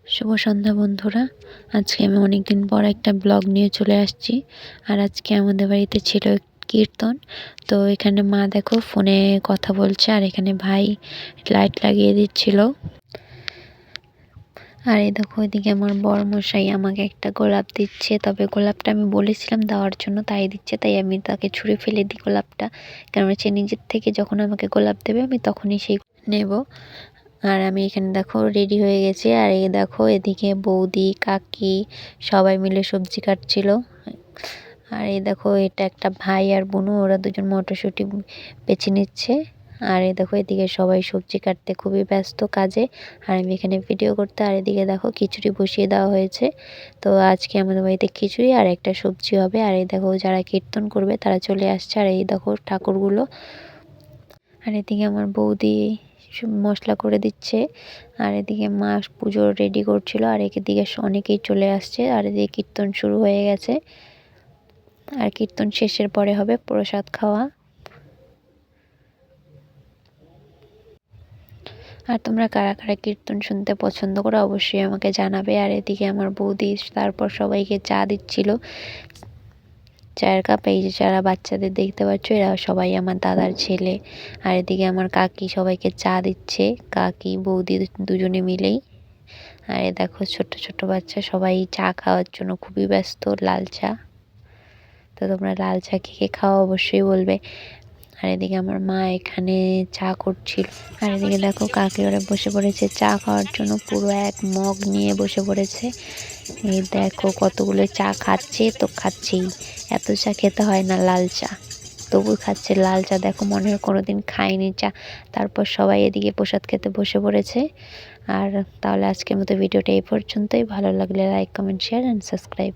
শুভ সন্ধ্যা বন্ধুরা। আজকে আমি অনেকদিন পর একটা ব্লগ নিয়ে চলে আসছি। আর আজকে আমাদের বাড়িতে ছিল কীর্তন। তো এখানে মা দেখো ফোনে কথা বলছে, আর এখানে ভাই লাইট লাগিয়ে দিচ্ছিল। আর এই দেখো এদিকে আমার বরমশাই আমাকে একটা গোলাপ দিচ্ছে, তবে গোলাপটা আমি বলেছিলাম দেওয়ার জন্য, তাই দিচ্ছে। তাই আমি তাকে ছুঁড়ে ফেলে দিই গোলাপটা, কারণ সে নিজের থেকে যখন আমাকে গোলাপ দেবে আমি তখনই সেই নেব। আর আমি এখানে দেখো রেডি হয়ে গেছি। আর এই দেখো এদিকে বৌদি কাকি সবাই মিলে সবজি কাটছিল। আর এই দেখো এটা একটা ভাই আর বোনু, ওরা দুজন মটরশুঁটি বেছে নিচ্ছে। আর এই দেখো এদিকে সবাই সবজি কাটতে খুবই ব্যস্ত কাজে, আর আমি এখানে ভিডিও করতে। আর এদিকে দেখো খিচুড়ি বসিয়ে দেওয়া হয়েছে। তো আজকে আমাদের বাড়িতে খিচুড়ি আর একটা সবজি হবে। আর এই দেখো যারা কীর্তন করবে তারা চলে আসছে। আর এই দেখো ঠাকুরগুলো। আর এদিকে আমার বৌদি মশলা করে দিচ্ছে। আর এদিকে মা পুজো রেডি করছিল। আর এদিকে অনেকেই চলে আসছে। আর এদিকে কীর্তন শুরু হয়ে গেছে। আর কীর্তন শেষের পরে হবে প্রসাদ খাওয়া। আর তোমরা কারা কারা কীর্তন শুনতে পছন্দ করো অবশ্যই আমাকে জানাবে। আর এদিকে আমার বৌদি তারপর সবাইকে চা দিচ্ছিল, চায়ের কাপ। এই যে যারা বাচ্চাদের দেখতে পাচ্ছ এরা সবাই আমার দাদার ছেলে। আর এদিকে আমার কাকি সবাইকে চা দিচ্ছে, কাকি বৌদি দুজনে মিলেই। আর এ দেখো ছোট ছোট বাচ্চা সবাই চা খাওয়ার জন্য খুবই ব্যস্ত, লাল চা। তো তোমরা লাল চা কে খাওয়া অবশ্যই বলবে। আর এদিকে আমার মা এখানে চা করছিল। আর এদিকে দেখো কাকি ওরা বসে পড়েছে চা খাওয়ার জন্য, পুরো এক মগ নিয়ে বসে পড়েছে। এই দেখো কতগুলো চা খাচ্ছে, তো খাচ্ছেই। এত চা খেতে হয় না লাল চা, তবু খাচ্ছে লাল চা। দেখো মনে হয় কোনোদিন খায়নি চা। তারপর সবাই এদিকে প্রসাদ খেতে বসে পড়েছে। আর তাহলে আজকের মতো ভিডিওটা এই পর্যন্তই। ভালো লাগলে like comment share and subscribe.